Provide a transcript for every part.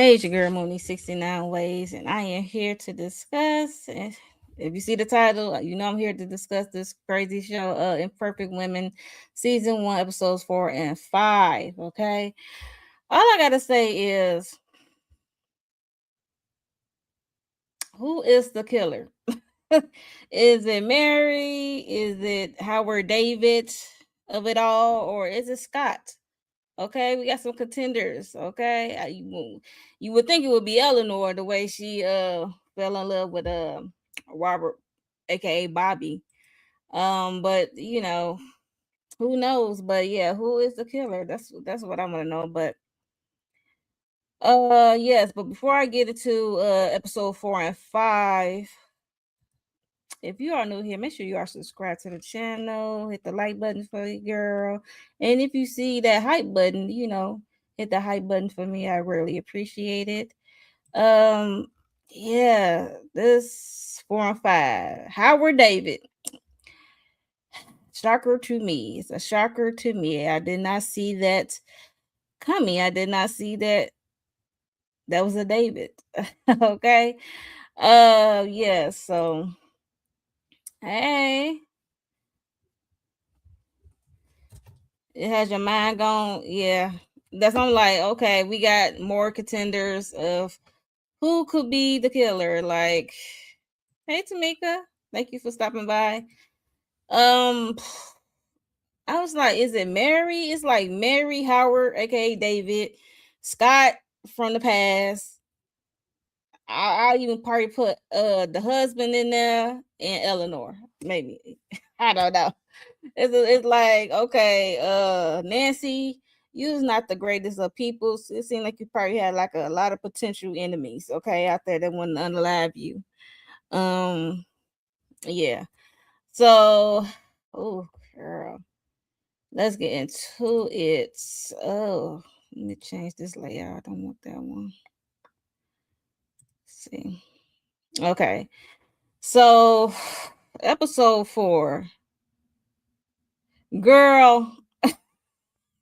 Hey, it's your girl Mooney 69 Ways, and I am here to discuss. If you see the title, you know I'm here to discuss this crazy show, Imperfect Women, season 1, episodes 4 and 5. Okay, all I gotta say is, who is the killer? Is it Mary? Is it Howard David of it all, or is it Scott? Okay, we got some contenders. Okay, you would think it would be Eleanor the way she fell in love with Robert, aka Bobby. But who knows? But yeah, who is the killer? That's what I want to know. But yes, but before I get into episode 4 and 5, if you are new here, make sure you are subscribed to the channel. Hit the like button for you, girl. And if you see that hype button, hit the hype button for me. I really appreciate it. Um, yeah, this 4 and 5. Howard David. Shocker to me. It's a shocker to me. I did not see that coming. I did not see that was a David. Okay. Yeah, so hey. It has your mind gone. Yeah. That's I'm like, okay, we got more contenders of who could be the killer. Like, hey Tamika, thank you for stopping by. Um I was like, is it Mary? It's like Mary Howard, aka David, Scott from the past. I'll even probably put the husband in there and Eleanor. Maybe. I don't know. It's like, okay, Nancy, you's not the greatest of people. So it seemed like you probably had like a lot of potential enemies, okay, out there that want to unalive you. Um, yeah. So, oh girl, let's get into it. Oh, let me change this layout. I don't want that one. Let's see. Okay. So, episode 4. Girl,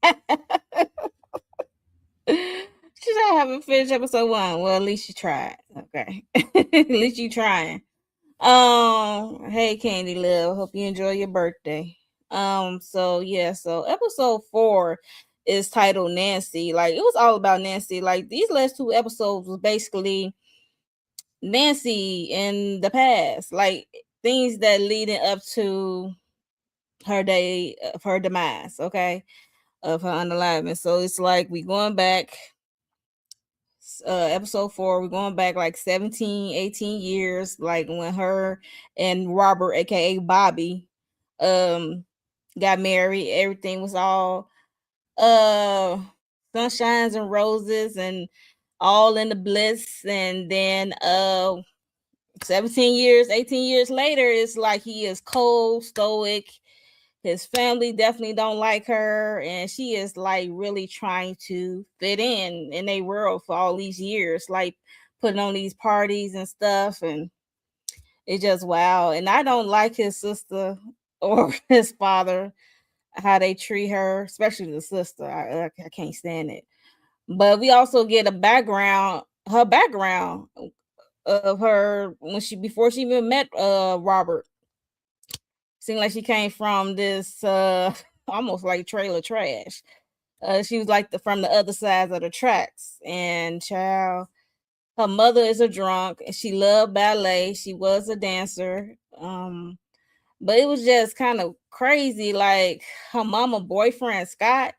she said I haven't finished episode 1. Well, at least you tried. Okay. At least you trying. Hey Candy Love, hope you enjoy your birthday. So yeah, so episode 4 is titled Nancy. Like it was all about Nancy. Like these last 2 episodes was basically Nancy in the past, like things that leading up to her day of her demise, okay, of her unalivement. So it's like we going back, episode 4, we're going back like 17, 18 years, like when her and Robert, aka Bobby, um got married. Everything was all uh sunshines and roses and all in the bliss. And then 17 years, 18 years later, it's like he is cold, stoic. His family definitely don't like her, and she is like really trying to fit in their world for all these years, like putting on these parties and stuff. And it's just wow. And I don't like his sister or his father, how they treat her, especially the sister. I can't stand it. But we also get a background, her background of her when she before she even met Robert. Seemed like she came from this almost like trailer trash. She was like from the other side of the tracks. And child, her mother is a drunk and she loved ballet. She was a dancer. But it was just kind of crazy. Like her mama boyfriend Scott,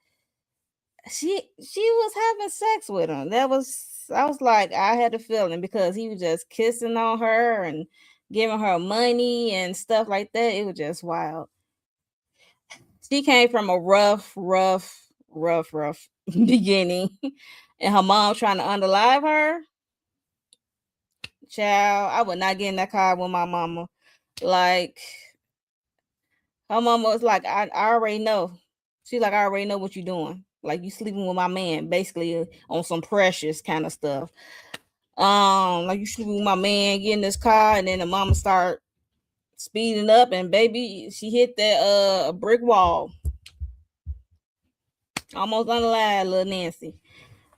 she was having sex with him. I was like, I had a feeling because he was just kissing on her and giving her money and stuff like that. It was just wild. She came from a rough beginning, and her mom trying to unalive her. Child, I would not get in that car with my mama. Like her mama was like, I already know. She's like, I already know what you're doing. Like you sleeping with my man, basically on some precious kind of stuff. Like you sleeping with my man, get in this car, and then the mama start speeding up, and baby, she hit that brick wall. Almost unalive, little Nancy.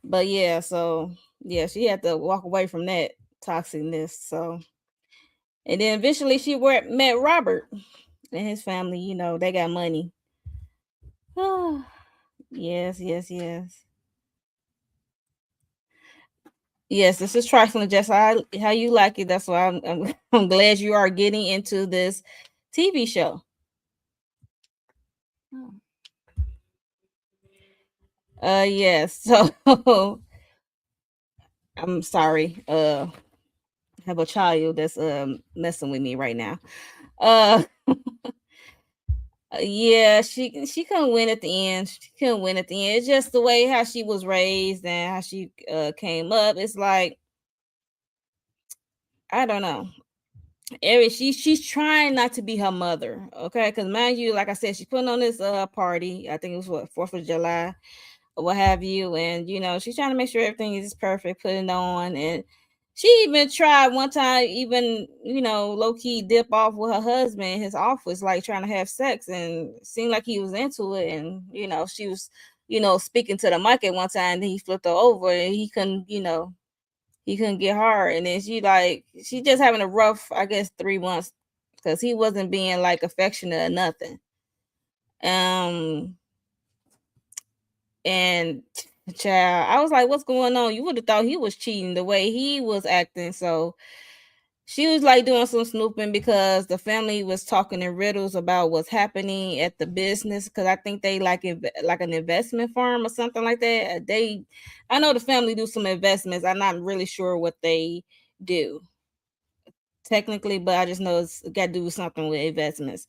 But yeah, so Yeah, she had to walk away from that toxicness. So, and then eventually she met Robert and his family. You know, they got money. Yes, yes, yes. Yes, this is trifling, just how you like it. That's why I'm glad you are getting into this TV show. Yes. So I'm sorry. I have a child that's messing with me right now. Uh, yeah, she couldn't win at the end. She couldn't win at the end. It's just the way how she was raised and how she came up. It's like I don't know. She's trying not to be her mother, okay? Because mind you, like I said, she's putting on this party. I think it was what 4th of July or what have you, and you know she's trying to make sure everything is perfect, putting it on, and she even tried one time, even low key dip off with her husband in his office, like trying to have sex, and seemed like he was into it, and she was speaking to the mic at one time, and then he flipped her over, and he couldn't get hard, and then she just having a rough, I guess, 3 months because he wasn't being like affectionate or nothing. Um, and child, I was like, "What's going on?" You would have thought he was cheating the way he was acting. So she was like doing some snooping because the family was talking in riddles about what's happening at the business. Because I think they like an investment firm or something like that. I know the family do some investments. I'm not really sure what they do technically, but I just know it's got to do with something with investments.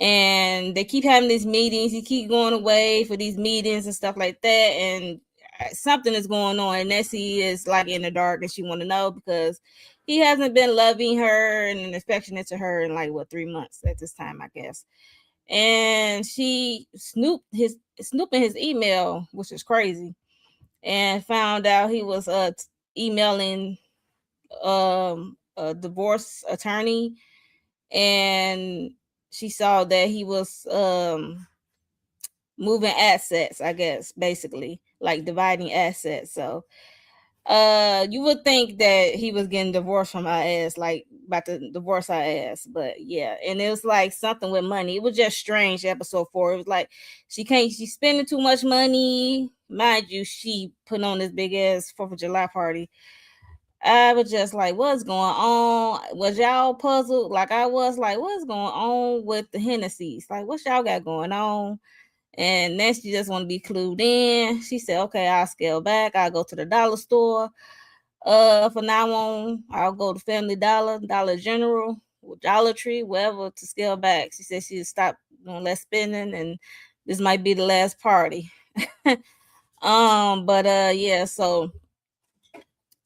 And they keep having these meetings. He keep going away for these meetings and stuff like that. And something is going on. And Nessie is like in the dark, and she want to know because he hasn't been loving her and affectionate to her in like 3 months at this time, I guess. And she snooping his email, which is crazy, and found out he was emailing a divorce attorney, and she saw that he was moving assets, I guess, basically like dividing assets. So you would think that he was getting divorced from her ass, like about to divorce her ass, but yeah. And it was like something with money. It was just strange. Episode 4, it was like she's spending too much money, mind you. She put on this big ass 4th of July party. I was just like, what's going on? Was y'all puzzled? Like I was like, what's going on with the Hennessy's? Like, what y'all got going on? And then she just want to be clued in. She said, okay, I'll scale back. I'll go to the dollar store. For now on, I'll go to Family Dollar, Dollar General, Dollar Tree, wherever to scale back. She said she'd stop doing less spending, and this might be the last party. But yeah, so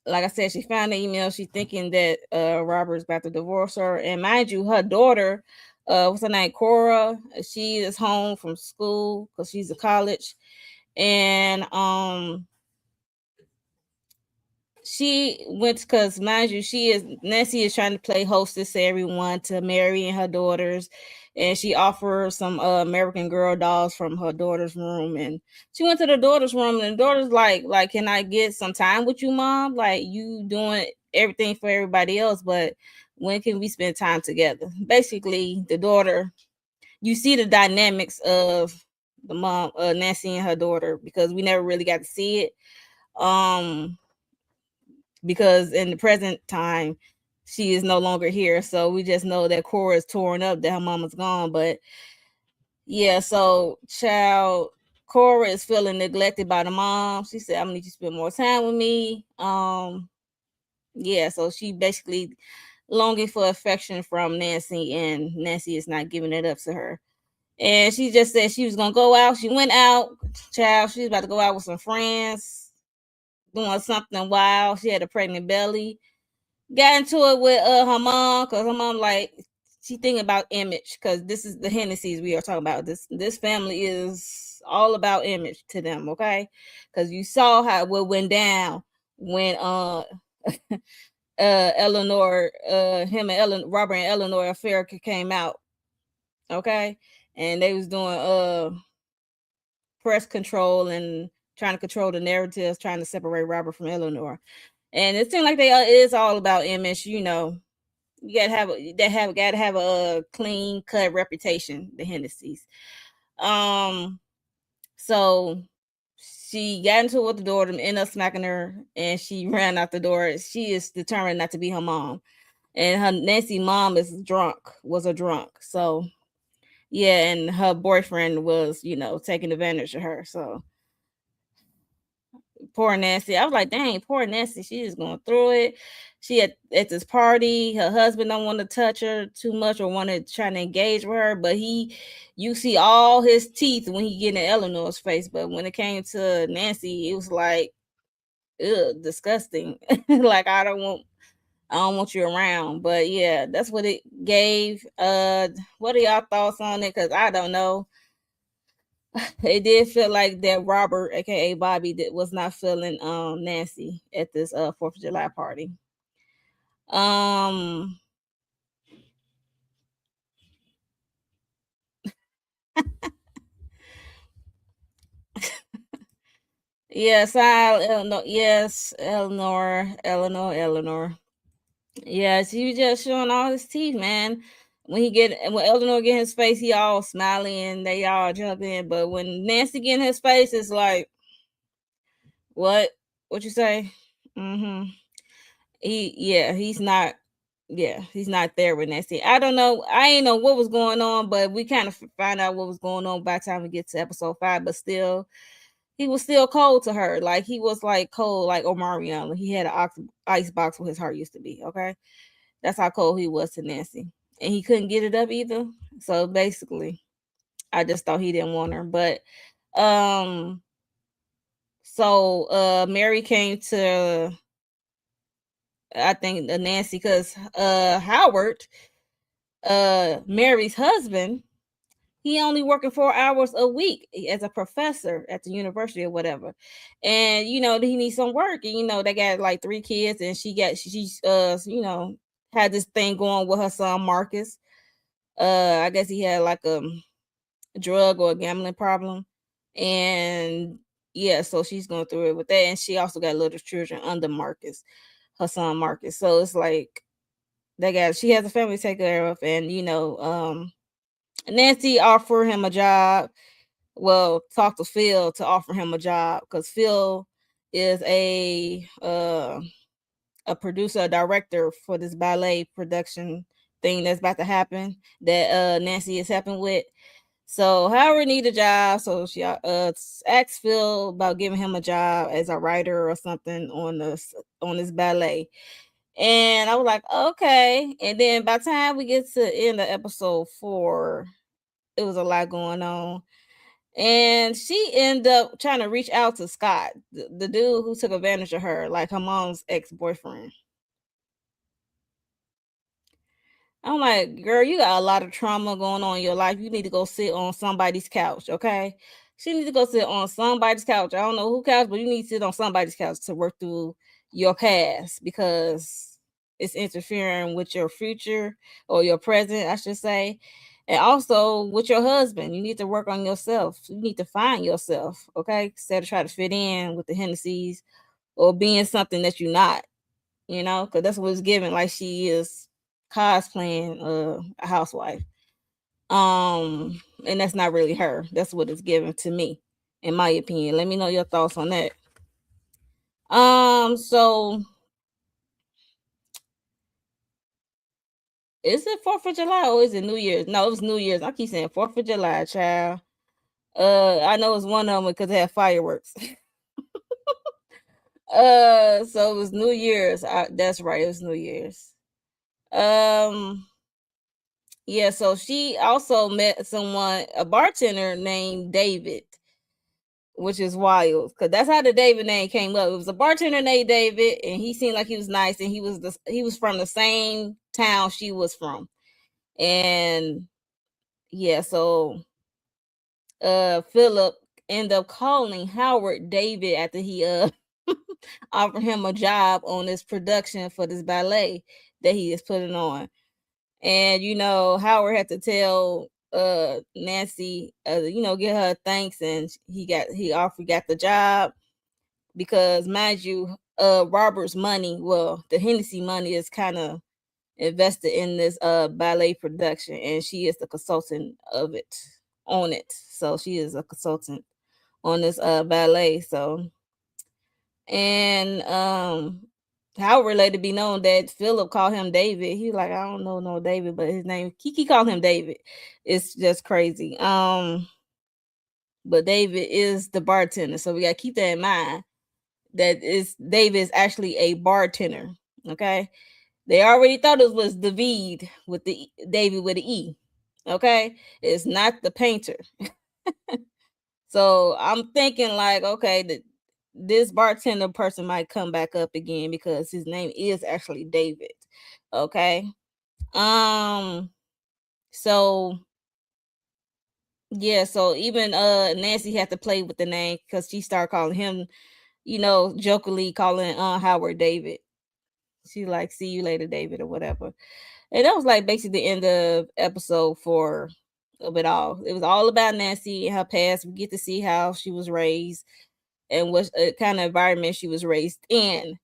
like I said, she found the email. She thinking that Robert's about to divorce her. And mind you, her daughter, what's her name, Cora, she is home from school because she's a college. And she went because mind you, Nancy is trying to play hostess to everyone to Mary and her daughters, and she offered some American Girl dolls from her daughter's room, and she went to the daughter's room, and the daughter's like, can I get some time with you, mom? Like you doing everything for everybody else, but when can we spend time together? Basically, the daughter, you see the dynamics of the mom, Nancy and her daughter, because we never really got to see it. Um, because in the present time she is no longer here, so we just know that Cora is torn up that her mama's gone. But yeah, so child, Cora is feeling neglected by the mom. She said, I'm gonna need you to spend more time with me. Yeah, so she basically longing for affection from Nancy, and Nancy is not giving it up to her. And she just said she was gonna go out. She went out, child. She was about to go out with some friends, doing something wild. She had a pregnant belly. Got into it with her mom because her mom like she thinking about image because this is the Hennessy's we are talking about. This family is all about image to them, okay? Because you saw how what went down when Eleanor him and Robert and Eleanor affair came out, okay? And they was doing press control and trying to control the narratives, trying to separate Robert from Eleanor. And it seemed like they is all about image. You know, you gotta have a clean cut reputation. The Hennessy's. Um, so she got into it with the daughter, ended up smacking her, and she ran out the door. She is determined not to be her mom, and her Nancy mom was a drunk. So yeah, and her boyfriend was, you know, taking advantage of her. So poor Nancy. I was like, dang, poor Nancy. She is going through it. She at this party. Her husband don't want to touch her too much or want to try to engage with her, but you see all his teeth when he get in Eleanor's face. But when it came to Nancy, it was like, ugh, disgusting. Like I don't want you around. But yeah, that's what it gave. What are y'all thoughts on it? Because I don't know. It did feel like that Robert, aka Bobby, that was not feeling Nancy at this 4th of July party. Um yes, Eleanor, yes, Eleanor. Yeah, she was just showing all his teeth, man. When Eleanor get in his face, he all smiling and they all jump in. But when Nancy get in his face, it's like, what? What you say? Mm-hmm. He's not. Yeah, he's not there with Nancy. I don't know. I ain't know what was going on, but we kind of find out what was going on by the time we get to episode 5. But still, he was still cold to her. Like he was like cold, like Omarion. He had an ice box where his heart used to be. Okay, that's how cold he was to Nancy, and he couldn't get it up either. So basically, I just thought he didn't want her. But um, so Mary came to, I think, Nancy, because Howard, Mary's husband, he only working 4 hours a week as a professor at the university or whatever. And you know, he needs some work. And you know, they got like 3 kids, and she's you know, had this thing going with her son Marcus. I guess he had like a drug or a gambling problem. And yeah, so she's going through it with that. And she also got little children under Marcus, her son Marcus. So it's like she has a family to take care of. And you know, Nancy offered him a job. Well, talk to Phil to offer him a job, because Phil is a producer, a director for this ballet production thing that's about to happen, that Nancy is helping with. So Howard need a job, so she asked Phil about giving him a job as a writer or something on this ballet. And I was like, okay. And then by the time we get to the end of episode 4, it was a lot going on. And she ended up trying to reach out to Scott, the dude who took advantage of her, like her mom's ex-boyfriend. I'm like, girl, you got a lot of trauma going on in your life. You need to go sit on somebody's couch, okay? She needs to go sit on somebody's couch. I don't know who couch, but you need to sit on somebody's couch to work through your past, because it's interfering with your future, or your present, I should say. And also with your husband, you need to work on yourself. You need to find yourself, okay? Instead of try to fit in with the Hennessy's or being something that you're not, you know, because that's what it's given. Like she is cosplaying a housewife. And that's not really her. That's what it's given to me, in my opinion. Let me know your thoughts on that. So is it 4th of July or is it New Year's? No, it was New Year's. I keep saying 4th of July, child. I know it's one of them because they had fireworks. So it was New Year's. That's right, it was New Year's. Um, yeah, so she also met someone, a bartender named David, which is wild because that's how the David name came up. It was a bartender named David, and he seemed like he was nice, and he was from the same town she was from. And yeah, so Philip ended up calling Howard David after he offered him a job on this production for this ballet that he is putting on. And you know, Howard had to tell Nancy, get her thanks, and he got the job because, mind you, Robert's money, well, the Hennessy money is kind of invested in this ballet production, and she is the consultant of it on it. So she is a consultant on this ballet. So, and Howard let it be known that Philip called him David. He was like, I don't know no David, but his name Kiki called him David. It's just crazy. But David is the bartender, so we gotta keep that in mind. That is David is actually a bartender. Okay, they already thought it was David with the David with the E. Okay, it's not the painter. So I'm thinking like, okay, this bartender person might come back up again because his name is actually David. Okay. So yeah, so even Nancy had to play with the name because she started calling him, jokingly calling Howard David. She like, see you later, David, or whatever. And that was like basically the end of episode 4 of it all. It was all about Nancy and her past. We get to see how she was raised and what kind of environment she was raised in.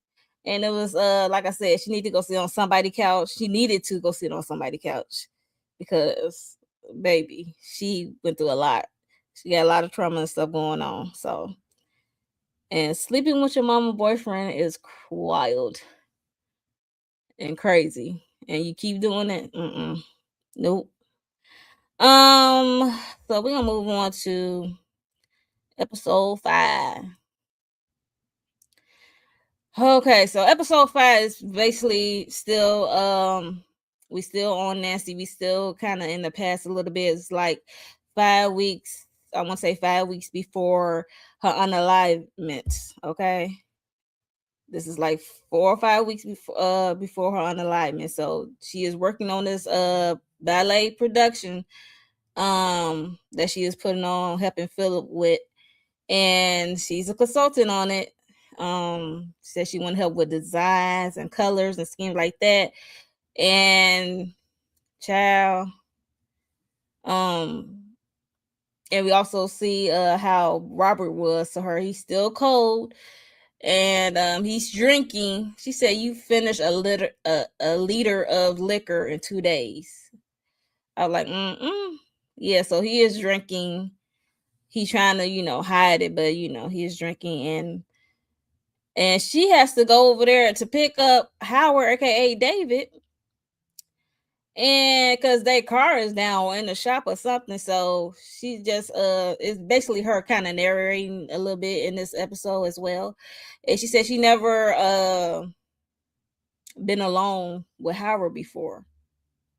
And it was like I said, she needed to go sit on somebody's couch. She needed to go sit on somebody's couch because baby, she went through a lot. She got a lot of trauma and stuff going on. So, and sleeping with your mama boyfriend is wild and crazy. And you keep doing it. Nope. So we're gonna move on to episode 5. Okay, so episode 5 is basically still we still on Nancy. We still kind of in the past a little bit. It's like 5 weeks. I want to say 5 weeks before her unalignment. Okay, this is like 4 or 5 weeks before her unalignment. So she is working on this ballet production that she is putting on, helping Philip with, and she's a consultant on it. Says she want help with designs and colors and schemes like that. And child, and we also see how Robert was to her. He's still cold, and he's drinking. She said, "You finished a liter of liquor in 2 days." I was like, yeah. So he is drinking. He's trying to hide it, but he is drinking, and she has to go over there to pick up Howard, aka David, and because their car is down in the shop or something. So she just it's basically her kind of narrating a little bit in this episode as well. And she said she never been alone with Howard before.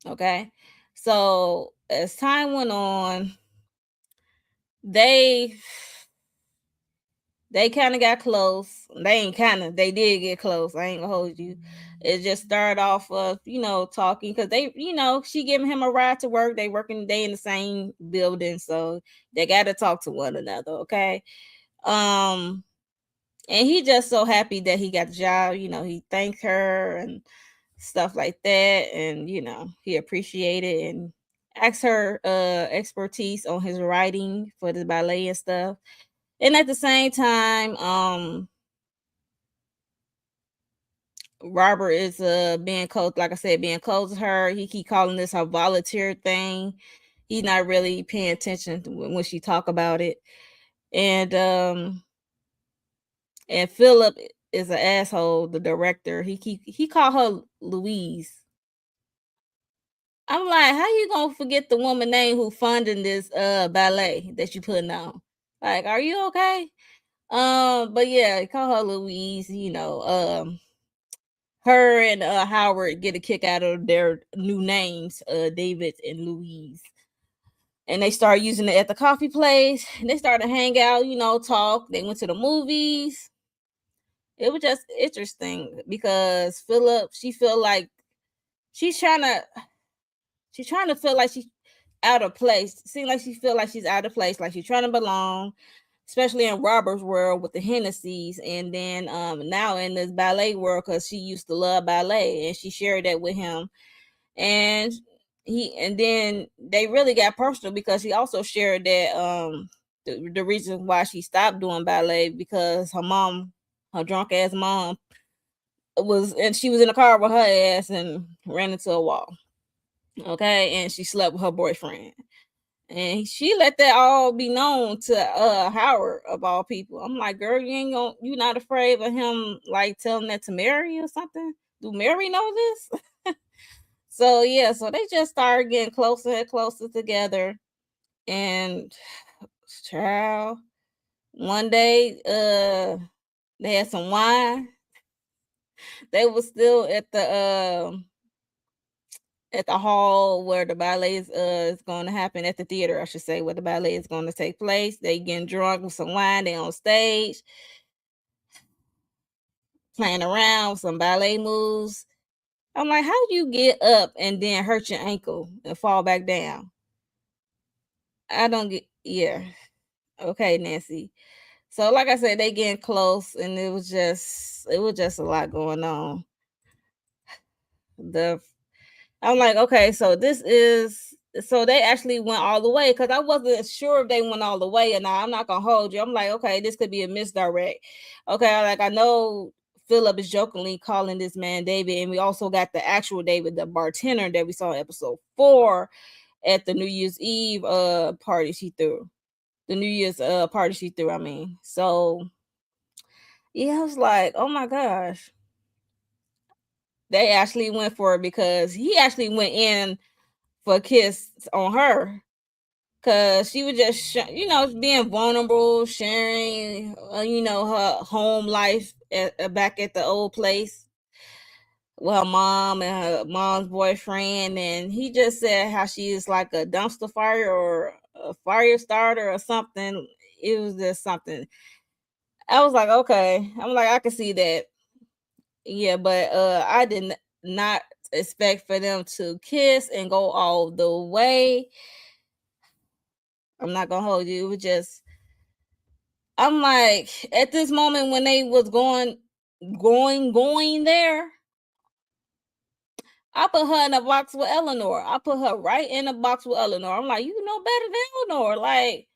Okay, so as time went on, they kind of got close. They did get close. I ain't gonna hold you. It just started off of, talking because she giving him a ride to work. They in the same building, so they got to talk to one another. Okay. And he just so happy that he got the job. He thanked her and stuff like that. And, he appreciated and asked her expertise on his writing for the ballet and stuff. And at the same time, Robert is being close, like I said, being close to her. He keep calling this her volunteer thing. He's not really paying attention when she talk about it. And Philip is an asshole, the director. He called her Louise. I'm like, how you gonna forget the woman name who funding this ballet that you putting on? Like, are you okay? But yeah, call her Louise, her and Howard get a kick out of their new names, David and Louise. And they started using it at the coffee place. And they started to hang out, talk. They went to the movies. It was just interesting because Philip, she feel like she's trying to feel like she's out of place. Seems like she feel like she's out of place, like she's trying to belong, especially in Robert's world with the Hennessy's, and then now in this ballet world because she used to love ballet and she shared that with him. And And then they really got personal because he also shared that the reason why she stopped doing ballet because her drunk ass mom and she was in the car with her ass and ran into a wall. Okay, and she slept with her boyfriend. And she let that all be known to Howard of all people. I'm like, girl, you not afraid of him like telling that to Mary or something? Do Mary know this? So yeah, so they just started getting closer and closer together. And child, one day, they had some wine. They were still at the hall where the ballet is going to happen, at the theater, I should say, where the ballet is going to take place. They getting drunk with some wine. They on stage playing around with some ballet moves. I'm like, how do you get up and then hurt your ankle and fall back down? I don't get. Yeah, okay, Nancy. So like I said, they getting close, and it was just a lot going on. The I'm like, okay, so they actually went all the way because I wasn't sure if they went all the way or not. I'm not gonna hold you. I'm like, okay, this could be a misdirect. Okay, like I know Philip is jokingly calling this man David, and we also got the actual David, the bartender that we saw in episode 4 at the New Year's Eve party she threw. The New Year's party she threw, I mean. So yeah, I was like, oh my gosh. They actually went for it because he actually went in for a kiss on her because she was just being vulnerable, sharing her home life back at the old place with her mom and her mom's boyfriend. And he just said how she is like a dumpster fire or a fire starter or something. It was just something. I was like, okay. I'm like, I can see that. Yeah, but I did not expect for them to kiss and go all the way. I'm not gonna hold you. It was just, I'm like, at this moment when they was going there, I put her in a box with Eleanor. I put her right in a box with Eleanor. I'm like, you know better than Eleanor. Like,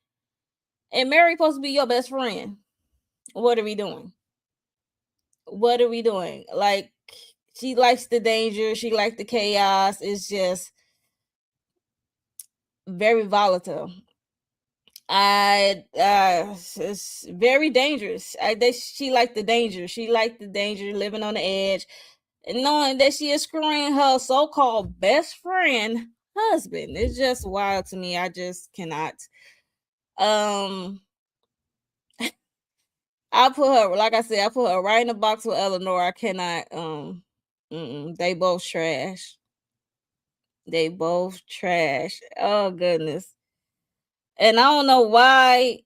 and Mary supposed to be your best friend. What are we doing? What are we doing? Like, she likes the danger. She likes the chaos. It's just very volatile. It's very dangerous. She liked the danger. She liked the danger, living on the edge, and knowing that she is screwing her so-called best friend husband. It's just wild to me. I just cannot. Um, I put her, like I said, I put her right in the box with Eleanor. I cannot. They both trash. They both trash. Oh goodness. And I don't know why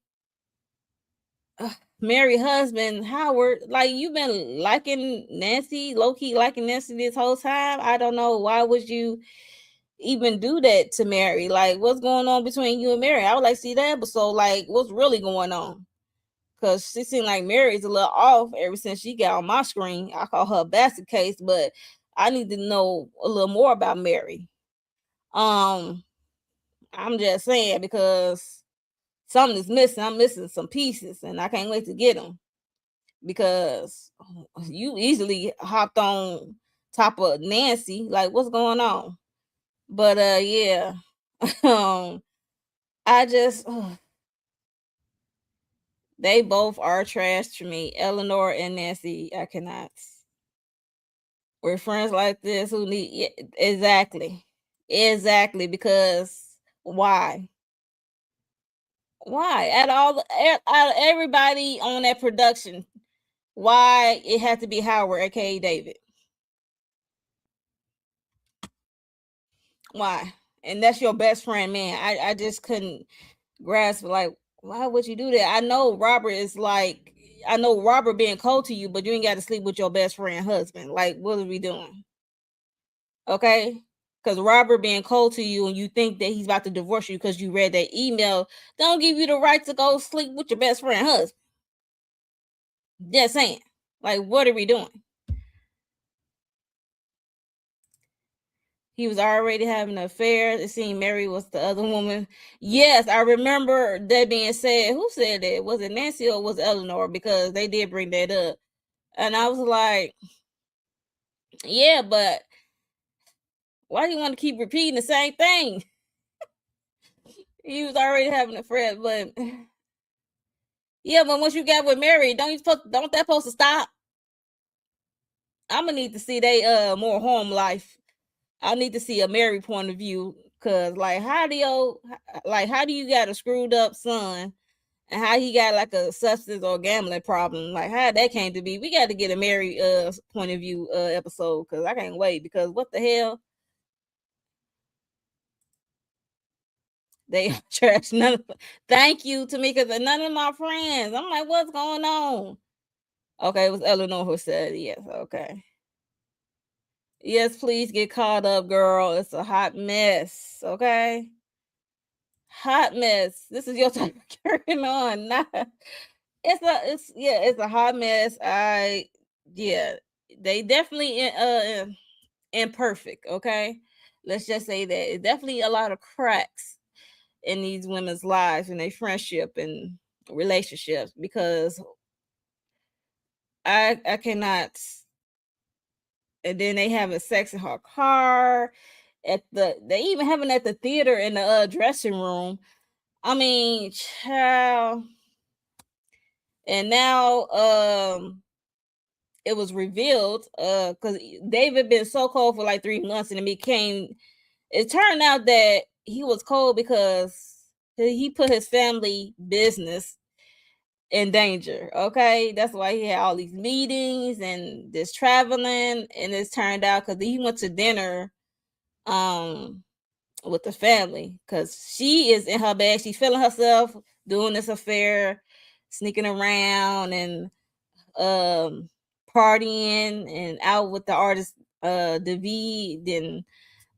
Mary husband Howard, like, you've been liking Nancy, low key liking Nancy this whole time. I don't know why would you even do that to Mary. Like, what's going on between you and Mary? I would like to see that episode. Like, what's really going on? Because she seemed like Mary's a little off ever since she got on my screen. I call her a basket case, but I need to know a little more about Mary. Um, I'm just saying because something is missing. I'm missing some pieces, and I can't wait to get them because you easily hopped on top of Nancy. Like, what's going on? But yeah. um, I just they both are trash to me. Eleanor and Nancy, I cannot. We're friends like this who need, yeah, exactly. Exactly, because why? Why? Out of everybody on that production, why it had to be Howard, aka David? Why? And that's your best friend, man. I just couldn't grasp, like, why would you do that? I know Robert being cold to you, but you ain't got to sleep with your best friend husband. Like, what are we doing? Okay? Because Robert being cold to you and you think that he's about to divorce you because you read that email, don't give you the right to go sleep with your best friend husband. Just saying. Like, what are we doing? He was already having an affair. It seemed Mary was the other woman. Yes, I remember that being said. Who said that? Was it Nancy or was it Eleanor? Because they did bring that up. And I was like, yeah, but why do you want to keep repeating the same thing? He was already having a affair, but yeah, but once you got with Mary, don't that supposed to stop? I'm gonna need to see they more home life. I need to see a Mary point of view, cause like how do you got a screwed up son and how he got like a substance or gambling problem? Like how that came to be? We got to get a Mary point of view episode, cause I can't wait. Because what the hell, they trash none of. Thank you, Tamika. None of my friends. I'm like, what's going on? Okay, it was Eleanor who said yes. Okay. Yes, please get caught up, girl. It's a hot mess. Okay. Hot mess. This is your time carrying on. Nah. It's a hot mess. Yeah, they definitely imperfect, okay? Let's just say that. It's definitely a lot of cracks in these women's lives and their friendship and relationships, because I cannot. And then they having sex in her car, they even having at the theater in the dressing room. I mean, child. And now it was revealed because David been so cold for like 3 months, and it turned out that he was cold because he put his family business in danger. Okay, that's why he had all these meetings and this traveling, and it's turned out because he went to dinner um with the family, because she is in her bag. She's feeling herself doing this affair, sneaking around and um partying and out with the artist David. Then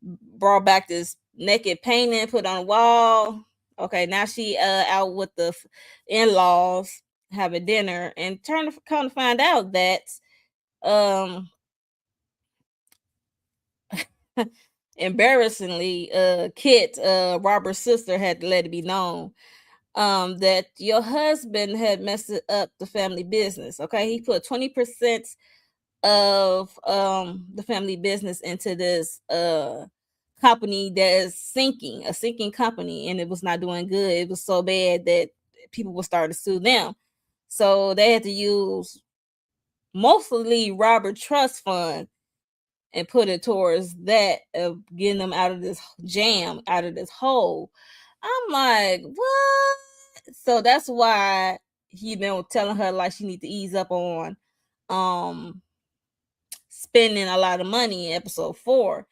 brought back this naked painting, put on a wall. Okay, now she out with the in-laws having dinner, and turn to kind of find out that um embarrassingly Kit, Robert's sister, had to let it be known that your husband had messed up the family business. Okay, he put 20% of the family business into this company that is a sinking company, and it was not doing good. It was so bad that people would start to sue them. So they had to use mostly Robert Trust Fund and put it towards that of getting them out of this jam, out of this hole. I'm like, what? So that's why he been telling her like she need to ease up on um spending a lot of money in episode 4.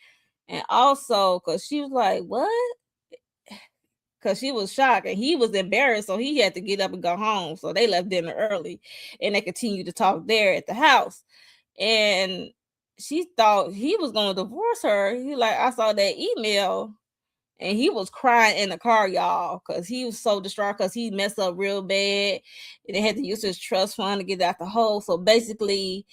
And also because she was like, what? Because she was shocked and he was embarrassed, so he had to get up and go home. So they left dinner early, and they continued to talk there at the house. And she thought he was going to divorce her. He like, I saw that email, and he was crying in the car, y'all, because he was so distraught because he messed up real bad, and they had to use his trust fund to get out the hole. So basically,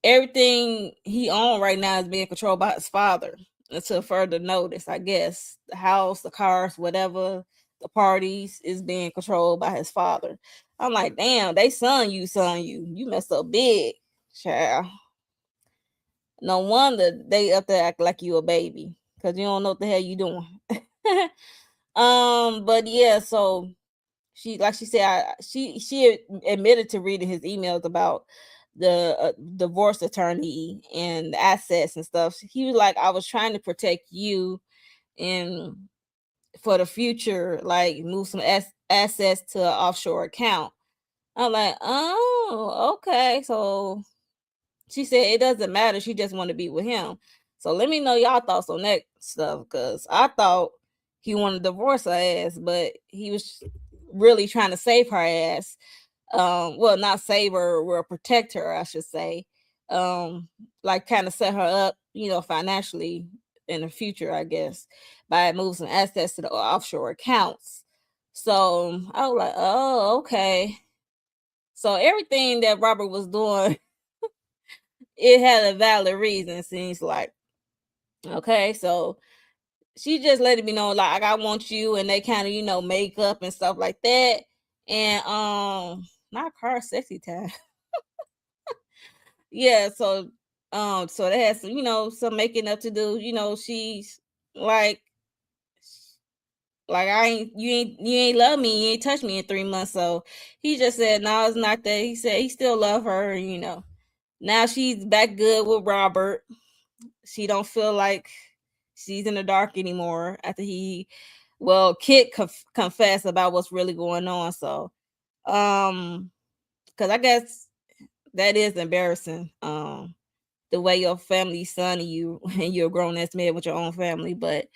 everything he owned right now is being controlled by his father until further notice. I guess the house, the cars, whatever, the parties is being controlled by his father. I'm like, damn, they son you. You messed up big, child. No wonder they up there act like you a baby, because you don't know what the hell you doing. But yeah, so she said, she admitted to reading his emails about the divorce attorney and the assets and stuff. He was like, I was trying to protect you and for the future, like move some assets to an offshore account. I'm like, oh, okay. So she said it doesn't matter. She just want to be with him. So let me know y'all thoughts on that stuff, because I thought he wanted to divorce her ass, but he was really trying to save her ass. Well, not save her, or protect her, I should say. Like kind of set her up, financially in the future, I guess, by moving some assets to the offshore accounts. So I was like, oh, okay. So everything that Robert was doing, it had a valid reason, seems like. Okay, so she just letting me know like I want you, and they kind of make up and stuff like that, and not car sexy time. Yeah, so they had some some making up to do. She's like you ain't love me, you ain't touch me in 3 months. So he just said no, it's not that. He said he still love her. Now she's back good with Robert. She don't feel like she's in the dark anymore after Kit confessed about what's really going on. So because I guess that is embarrassing. The way your family's son and you and you're a grown ass man with your own family. But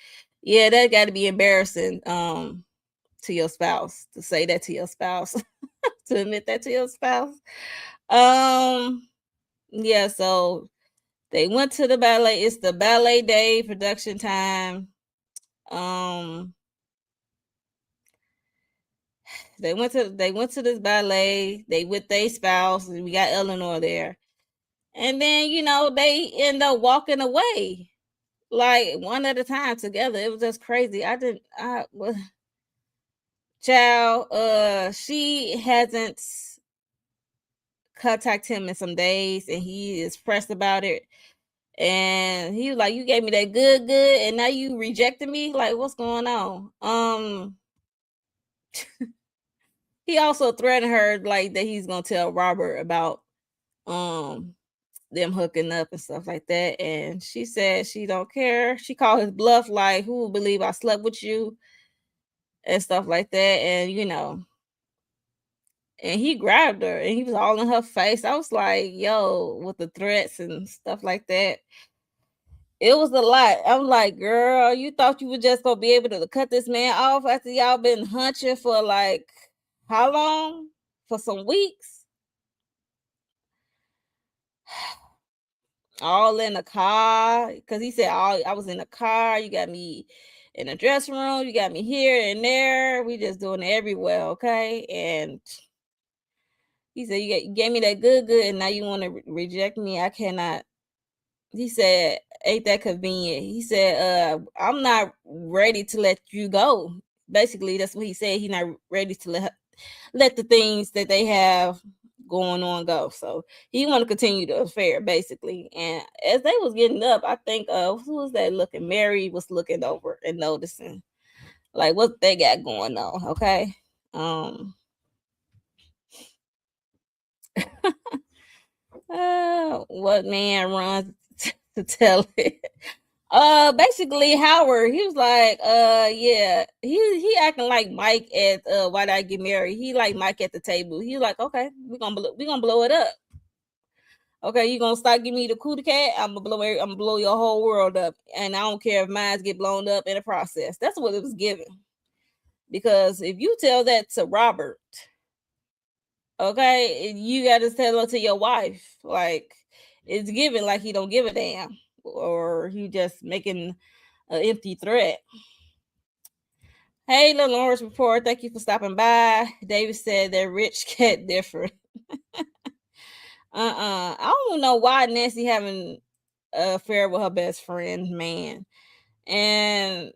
yeah, that got to be embarrassing to your spouse, to say that to your spouse, to admit that to your spouse. Yeah, so they went to the ballet. It's the ballet day production time. Um they went to this ballet. They with their spouse, and we got Eleanor there. And then, they end up walking away like one at a time together. It was just crazy. I was child, she hasn't contacted him in some days, and he is pressed about it. And he was like, "You gave me that good, and now you rejected me. Like, what's going on?" He also threatened her like that he's gonna tell Robert about um them hooking up and stuff like that. And she said she don't care. She called his bluff, like, "Who will believe I slept with you?" and stuff like that. And and he grabbed her and he was all in her face. I was like, yo, with the threats and stuff like that. It was a lot. I'm like, girl, you thought you were just gonna be able to cut this man off after y'all been hunching for like how long? For some weeks? All in the car. Cause he said I was in the car. You got me in the dressing room, you got me here and there. We just doing it everywhere, okay? And he said, you gave me that good, and now you want to reject me. I cannot. He said, ain't that convenient? He said, I'm not ready to let you go. Basically, that's what he said. He's not ready to let the things that they have going on go. So he want to continue the affair, basically. And as they was getting up, I think who was that looking? Mary was looking over and noticing like what they got going on. Okay. What man runs to tell it? Basically Howard, he was like, yeah, he acting like Mike at Why Did I Get Married? He like Mike at the table. He like, okay, we gonna blow it up. Okay, you gonna start giving me the coup de cat? I'm gonna blow your whole world up, and I don't care if mine get blown up in the process. That's what it was given. Because if you tell that to Robert, okay, you got to tell it to your wife. Like it's given, like he don't give a damn, or he just making an empty threat. Hey, little Lawrence report. Thank you for stopping by. David said that rich get different. I don't know why Nancy having a affair with her best friend, man. And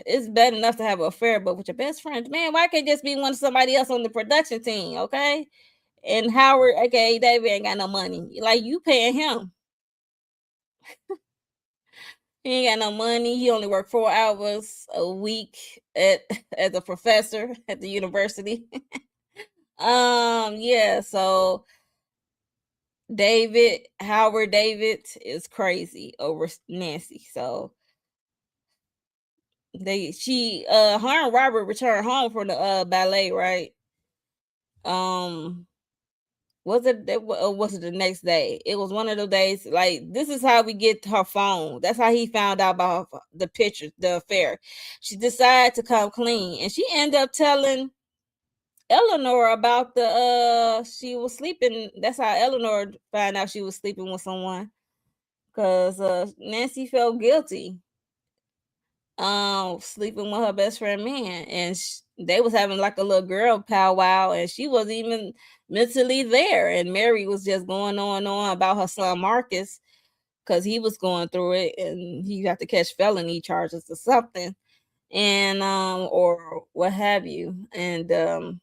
it's bad enough to have an affair, but with your best friend, man, why can't just be one somebody else on the production team, okay? And Howard, aka David, ain't got no money. Like you paying him. He ain't got no money. He only work 4 hours a week at as a professor at the university. Yeah, so Howard David is crazy over Nancy. So her and Robert returned home from the ballet, right? Um was it the next day? It was one of those days. Like this is how we get her phone. That's how he found out about the pictures, the affair. She decided to come clean, and she ended up telling Eleanor about the she was sleeping. That's how Eleanor found out she was sleeping with someone, because Nancy felt guilty sleeping with her best friend man, and they was having like a little girl powwow, and she wasn't even mentally there, and Mary was just going on and on about her son Marcus, because he was going through it and he got to catch felony charges or something, and or what have you, and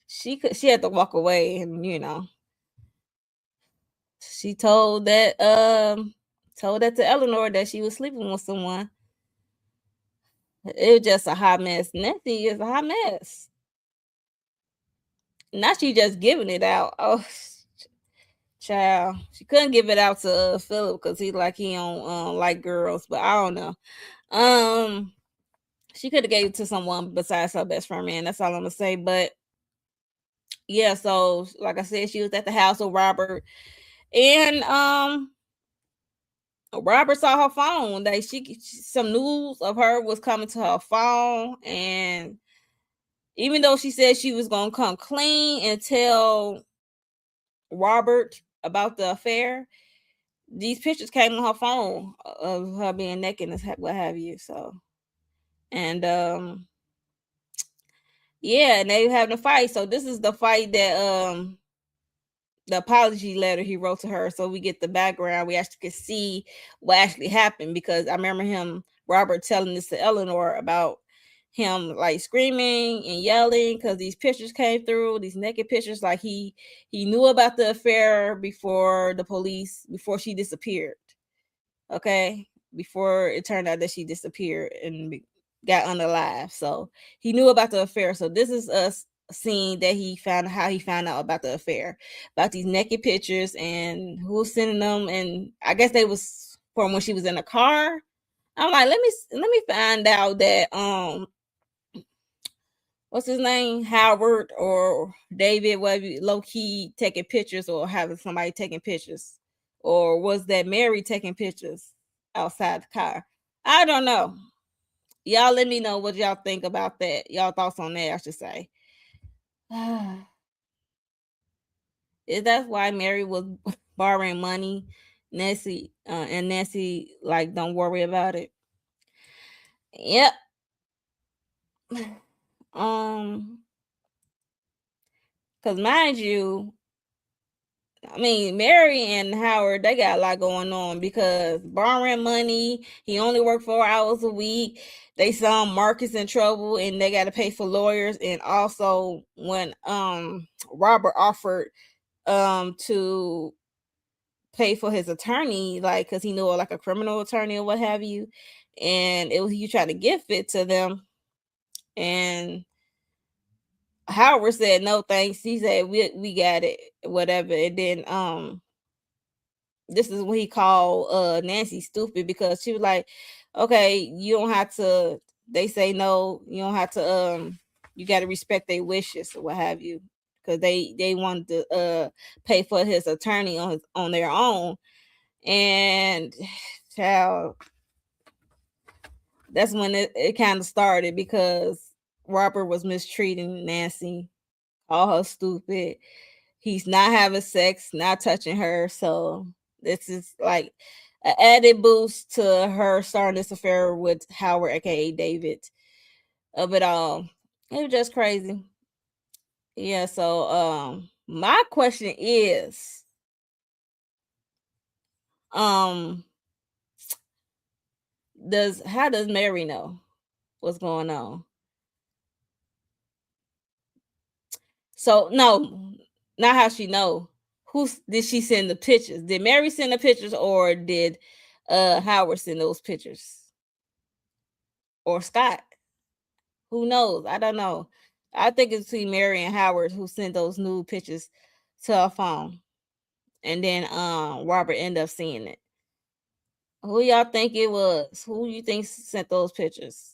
she had to walk away, and she told that to Eleanor that she was sleeping with someone. It was just a hot mess. Nancy is a hot mess. Now she just giving it out. Oh, child, she couldn't give it out to Philip because he don't like girls, but I don't know. Um, she could have gave it to someone besides her best friend, man. That's all I'm gonna say. But yeah, so like I said, she was at the house of Robert, and Robert saw her phone. Like some news of her was coming to her phone, and even though she said she was gonna come clean and tell Robert about the affair, these pictures came on her phone of her being naked and what have you. So, and yeah, and they were having a fight. So this is the fight that the apology letter he wrote to her, so we get the background. We actually could see what actually happened, because I remember Robert, telling this to Eleanor about him like screaming and yelling because these pictures came through, these naked pictures. Like he knew about the affair before she disappeared. Okay, before it turned out that she disappeared and got unalive. So he knew about the affair. So this is us seeing that how he found out about the affair, about these naked pictures and who was sending them. And I guess they was from when she was in a car. I'm like, let me find out that what's his name, Howard or David, whether low key taking pictures or having somebody taking pictures, or was that Mary taking pictures outside the car? I don't know. Y'all let me know what y'all think about that. Y'all thoughts on that, I should say. Is that why Mary was borrowing money? Nancy like, don't worry about it. Yep. Because mind you, I mean, Mary and Howard, they got a lot going on, because borrowing money, he only worked 4 hours a week. They saw Marcus in trouble and they got to pay for lawyers. And also when Robert offered to pay for his attorney, like, because he knew like a criminal attorney or what have you, and it was, you trying to gift it to them, and Howard said no thanks. He said we got it, whatever. And then this is when he called Nancy stupid, because she was like, okay, you don't have to, they say no, you don't have to you got to respect their wishes or what have you, because they wanted to pay for his attorney on their own. And child, that's when it kind of started, because Robert was mistreating Nancy, call her stupid. He's not having sex, not touching her. So this is like an added boost to her starting this affair with Howard, aka David, of it all. It was just crazy. Yeah, so my question is, um how does Mary know what's going on? So no, not how she know. Who did she send the pictures? Did Mary send the pictures, or did Howard send those pictures? Or Scott? Who knows? I don't know. I think it's between Mary and Howard who sent those nude pictures to her phone. And then Robert ended up seeing it. Who y'all think it was? Who you think sent those pictures?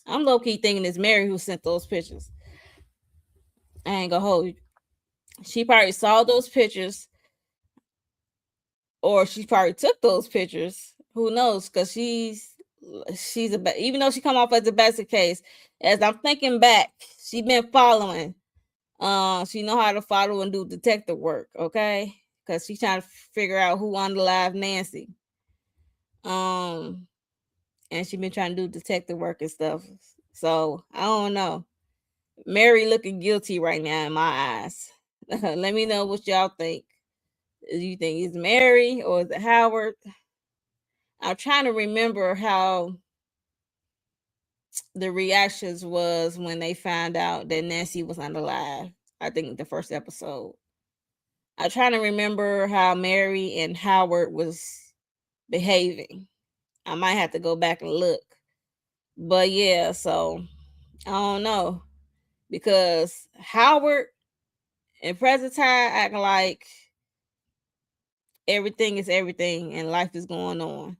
I'm low key thinking it's Mary who sent those pictures. I ain't gonna hold you. She probably saw those pictures, or she probably took those pictures. Who knows? Because even though she come off as a basket case, as I'm thinking back, she been following. She know how to follow and do detective work, okay? Because she's trying to figure out who unalived Nancy. And she been trying to do detective work and stuff. So I don't know. Mary looking guilty right now in my eyes. Let me know what y'all think. Do you think it's Mary or is it Howard? I'm trying to remember how the reactions was when they found out that Nancy was unalive. I think the first episode. I'm trying to remember how Mary and Howard was behaving. I might have to go back and look. But yeah, so I don't know. Because Howard and present time acting like everything is everything and life is going on.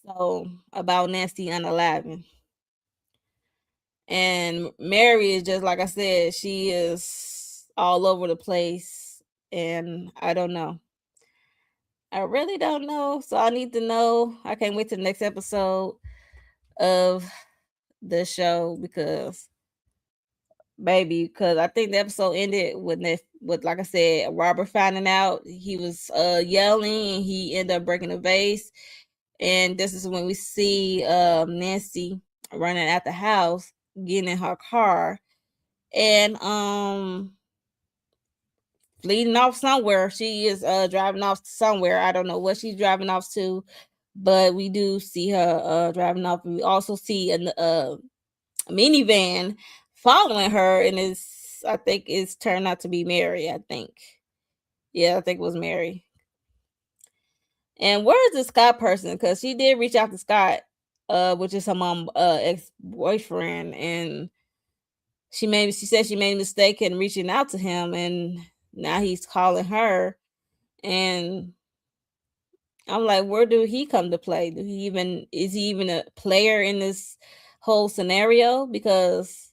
So about Nancy unaliving. And Mary is just like I said, she is all over the place. And I don't know. I really don't know. So I need to know. I can't wait to the next episode of the show because baby, because I think the episode ended with like I said, Robert finding out he was yelling and he ended up breaking a vase. And this is when we see Nancy running at the house, getting in her car, and leading off somewhere. She is driving off somewhere. I don't know what she's driving off to, but we do see her driving off. We also see a minivan following her, and it's I think it's turned out to be Mary. I think, yeah, I think it was Mary. And where is the Scott person? Because she did reach out to Scott, which is her mom ex boyfriend, and she said she made a mistake in reaching out to him, and now he's calling her, and I'm like, where do he come to play? Is he even a player in this whole scenario? Because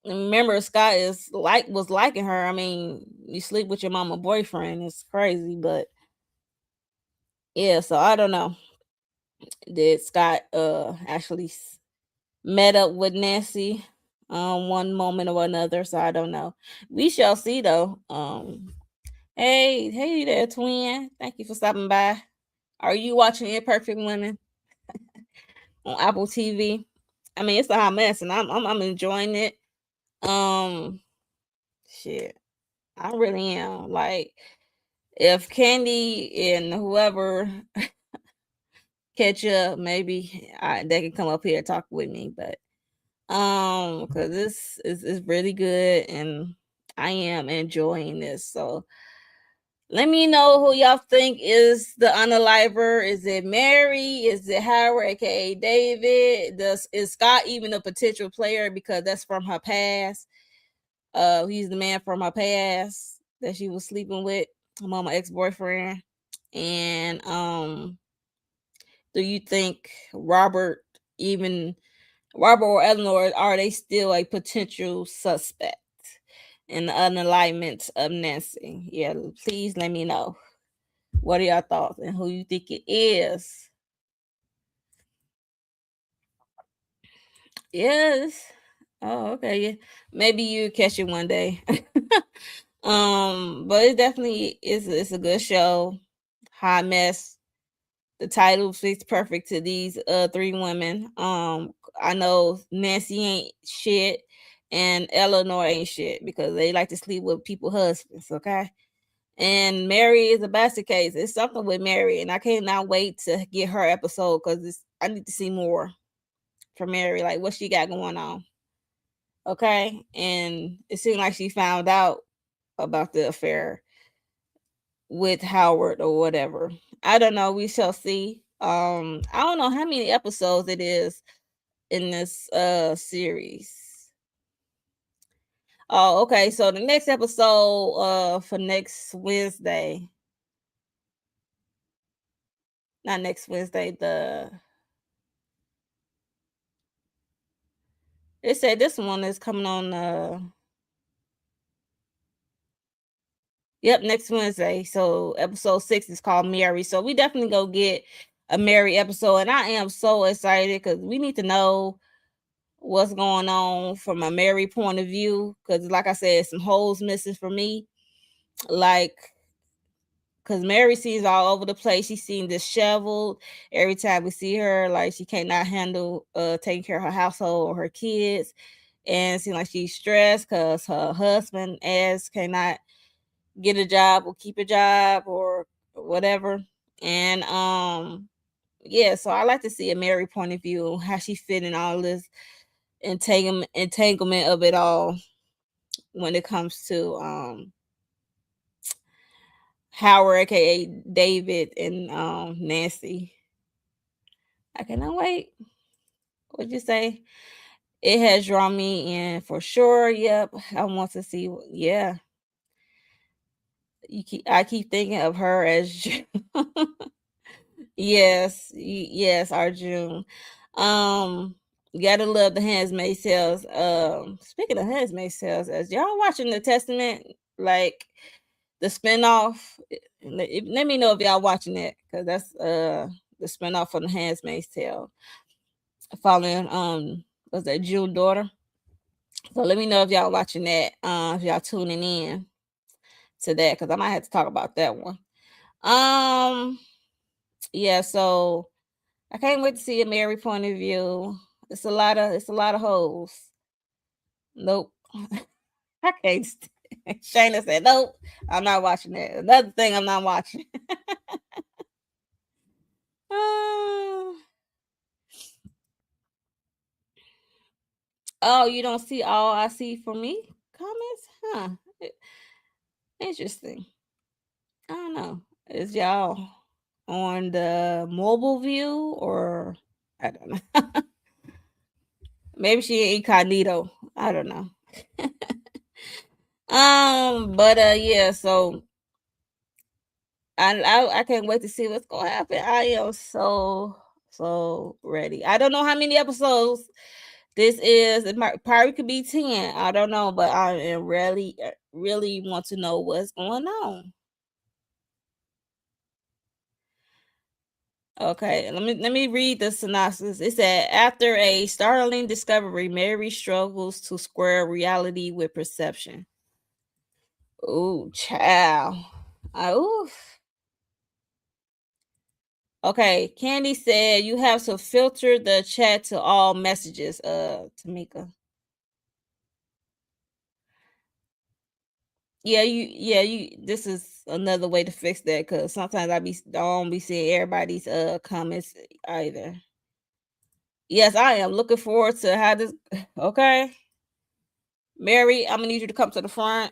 remember, Scott was liking her. I mean, you sleep with your mama boyfriend, it's crazy, but yeah. So I don't know. Did Scott actually met up with Nancy one moment or another? So I don't know. We shall see though. Hey there, twin. Thank you for stopping by. Are you watching Imperfect Women on Apple TV? I mean, it's a hot mess, and I'm enjoying it. Um, shit, I really am. Like, if Candy and whoever catch up, maybe they can come up here and talk with me. But because this is really good, and I am enjoying this. So let me know who y'all think is the unaliver. Is it Mary? Is it Howard, aka David? Is Scott even a potential player because that's from her past? He's the man from her past that she was sleeping with, her mama ex-boyfriend. And do you think even Robert or Eleanor, are they still a potential suspect in the unalignment of Nancy? Yeah, please let me know. What are your thoughts and who you think it is? Yes. Oh, okay. Yeah. Maybe you catch it one day. But it definitely is. It's a good show. Hot mess. The title fits perfect to these three women. I know Nancy ain't shit, and Eleanor ain't shit because they like to sleep with people's husbands. Okay. And Mary is a basket case. It's something with Mary, and I cannot wait to get her episode because I need to see more from Mary, like what she got going on. Okay, and it seemed like she found out about the affair with Howard or whatever. I don't know. We shall see. I don't know how many episodes it is in this series. Oh, okay. So the next episode for next Wednesday, not next Wednesday, it said this one is coming on yep, next Wednesday. So episode 6 is called Mary. So we definitely go get a Mary episode. And I am so excited because we need to know what's going on from a Mary point of view. Because like I said, some holes missing for me. Like, because Mary seems all over the place. She seems disheveled every time we see her. Like she cannot handle taking care of her household or her kids. And it seems like she's stressed because her husband as cannot get a job or keep a job or whatever. And yeah, so I like to see a Mary point of view, how she fit in all this entanglement of it all when it comes to Howard, aka David, and Nancy. I cannot wait. What'd you say? It has drawn me in for sure. Yep, I want to see. Yeah, I keep thinking of her as yes, yes, our June. Um, gotta love the Handmaid's Tales. Speaking of Handmaid's Tales, as y'all watching the Testament, like the spinoff, let me know if y'all watching that because that's the spinoff from the Handmaid's Tale, following was that June daughter. So let me know if y'all watching that. If y'all tuning in to that, because I might have to talk about that one. Yeah. So I can't wait to see a Mary point of view. It's a lot of hoes. Nope. I can't. Shayna said, nope, I'm not watching that. Another thing I'm not watching. Oh, you don't see all I see for me comments? Huh. Interesting. I don't know. Is y'all on the mobile view or I don't know. Maybe she incognito. I don't know. But yeah, so I can't wait to see what's gonna happen. I am so ready. I don't know how many episodes this is. It probably could be 10. I don't know, but I am really want to know what's going on. Okay, let me read the synopsis. It said, after a startling discovery, Mary struggles to square reality with perception. Ooh, child. Oof. Okay, Candy said you have to filter the chat to all messages, Tamika. Yeah, you this is another way to fix that because sometimes I don't be seeing everybody's comments either. Yes, I am looking forward to how this okay. Mary, I'm gonna need you to come to the front.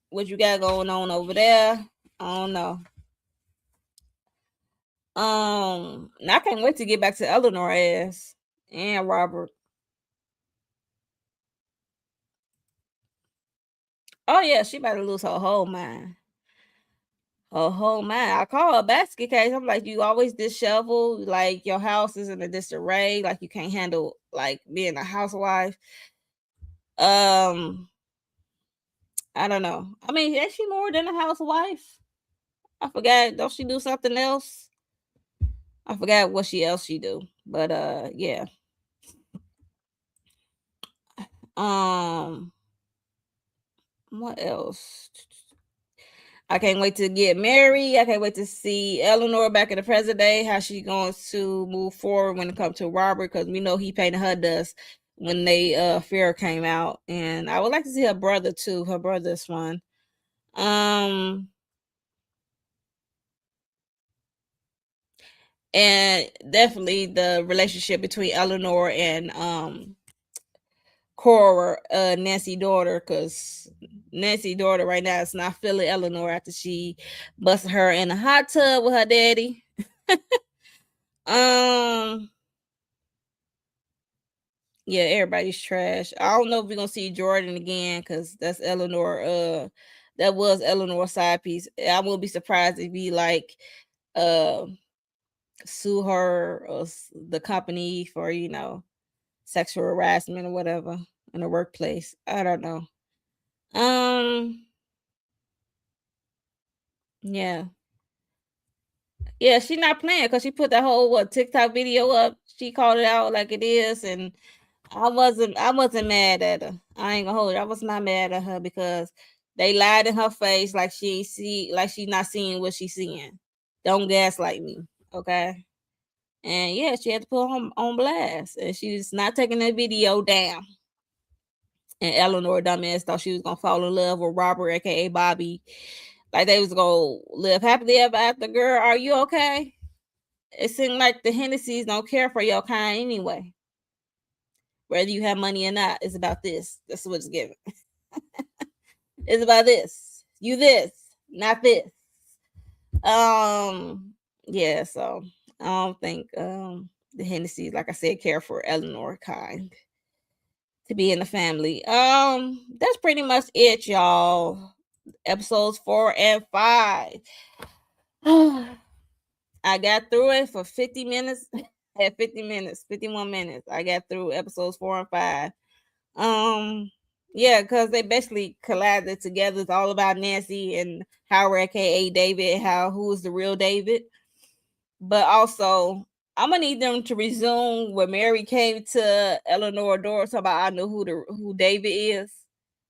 What you got going on over there? I don't know. I can't wait to get back to Eleanor ass and Robert. Oh yeah, she about to lose her whole mind. Her whole mind. I call her a basket case. I'm like, you always disheveled, like your house is in a disarray, like you can't handle like being a housewife. Um, I don't know. I mean, is she more than a housewife? I forgot. Don't she do something else? I forgot what she do. But yeah. Um, what else? I can't wait to get married. I can't wait to see Eleanor back in the present day, how she going to move forward when it comes to Robert, because we know he painted her dust when they Fear came out. And I would like to see her brother too. Her brother's one. Um and definitely the relationship between Eleanor and Cora, Nancy daughter, because Nancy daughter right now is not feeling Eleanor after she busted her in a hot tub with her daddy. um Yeah, everybody's trash. I don't know if we're gonna see Jordan again because that's Eleanor. That was Eleanor's side piece. I wouldn't be surprised if he like uh sue her or the company for sexual harassment or whatever in the workplace. I don't know. Um, yeah, yeah, she not playing because she put that whole TikTok video up. She called it out like it is, and I wasn't mad at her. I ain't gonna hold you. I was not mad at her because they lied in her face like she not seeing what she's seeing. Don't gaslight me, okay? And yeah, she had to put her on blast, and she's not taking that video down. And Eleanor, dumbass, thought she was gonna fall in love with Robert, aka Bobby, Like they was gonna live happily ever after. Girl, are you okay? It seemed like the Hennessy's don't care for your kind anyway. Whether you have money or not, it's about this. That's what it's given. It's about this. You this, not this. Yeah, so I don't think the Hennessy, like I said, care for Eleanor kind to be in the family. That's pretty much it, y'all. Episodes 4 and 5. I got through it for 50 minutes. At 50 minutes, 51 minutes. I got through episodes 4 and 5. Yeah, because they basically collided together. It's all about Nancy and Howard, aka David, who's the real David. But also, I'm gonna need them to resume where Mary came to Eleanor door. So about I know who David is.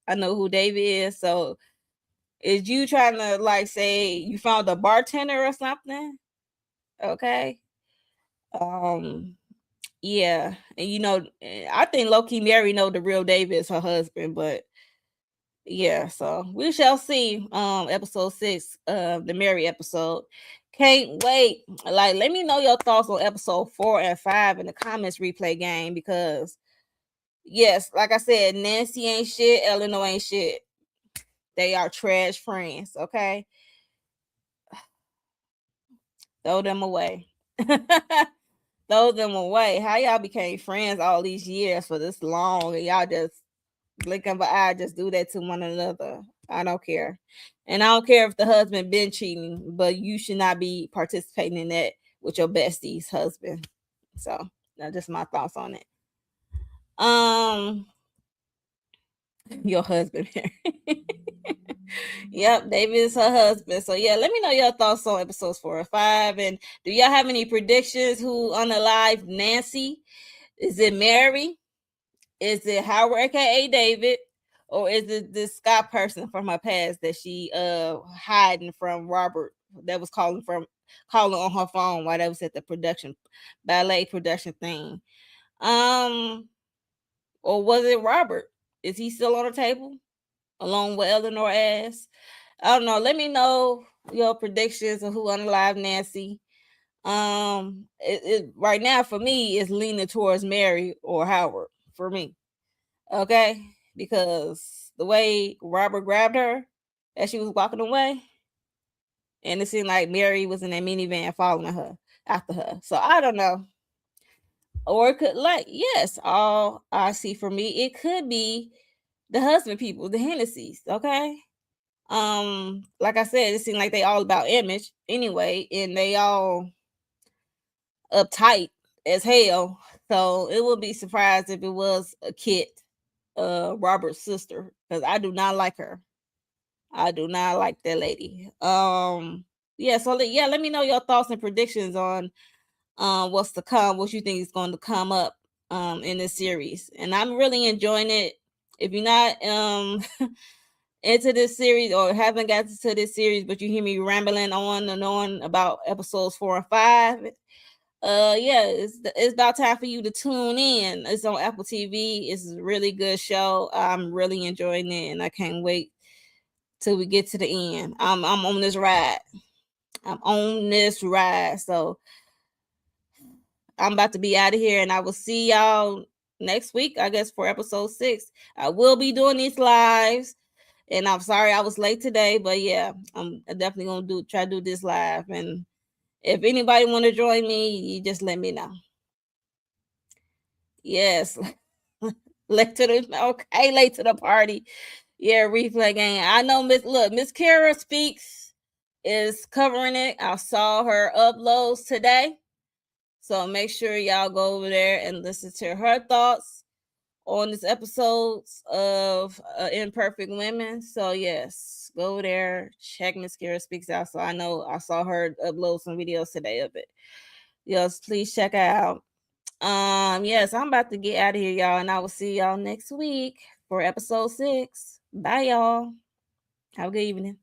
I know who David is. So is you trying to like say you found a bartender or something? Okay. Yeah, and I think low-key Mary know the real David is her husband, but yeah, so we shall see. Episode 6, the Mary episode. Can't wait. Like, let me know your thoughts on episode 4 and 5 in the comments replay game, because yes, like I said, Nancy ain't shit, Eleanor ain't shit. They are trash friends, okay? Throw them away. Throw them away. How y'all became friends all these years for this long, and y'all just blink of an eye, just do that to one another? I don't care. And I don't care if the husband been cheating, but you should not be participating in that with your bestie's husband. So that's just my thoughts on it. Your husband. Yep, David is her husband. So yeah, let me know your thoughts on episodes 4 and 5. And do y'all have any predictions who unalive Nancy? Is it Mary? Is it Howard, aka David? Or is it this Scott person from her past that she hiding from Robert, that was calling on her phone while they was at the ballet production thing? Or was it Robert? Is he still on the table along with Eleanor ass? I don't know. Let me know your predictions of who unalive Nancy. Right now for me it's leaning towards Mary or Howard for me. Okay, because the way Robert grabbed her as she was walking away, and it seemed like Mary was in that minivan following her after her. So I don't know. Or it could, like, yes, all I see for me, it could be the husband people, the Hennessy's, okay? Like I said, it seemed like they all about image anyway, and they all uptight as hell. So it would be surprised if it was a Kit, Robert's sister, because I do not like her. I do not like that lady. Yeah, so yeah, let me know your thoughts and predictions on what's to come, what you think is going to come up in this series. And I'm really enjoying it. If you're not into this series or haven't got to this series, but you hear me rambling on and on about episodes 4 and 5, yeah, it's about time for you to tune in. It's on Apple TV. It's a really good show. I'm really enjoying it, and I can't wait till we get to the end. I'm on this ride. I'm on this ride. So I'm about to be out of here, and I will see y'all next week, I guess, for episode 6. I will be doing these lives, and I'm sorry I was late today, but yeah, I'm definitely gonna try to do this live. And if anybody want to join me, you just let me know. Yes. Late to the party. Yeah, replay game. I know Miss Kara Speaks is covering it. I saw her uploads today. So make sure y'all go over there and listen to her thoughts on this episodes of Imperfect Women. So yes, go over there, check Miss Kara Speaks out. So I know I saw her upload some videos today of it. Yes, please check out. Yes, I'm about to get out of here, y'all, and I will see y'all next week for episode 6. Bye, y'all. Have a good evening.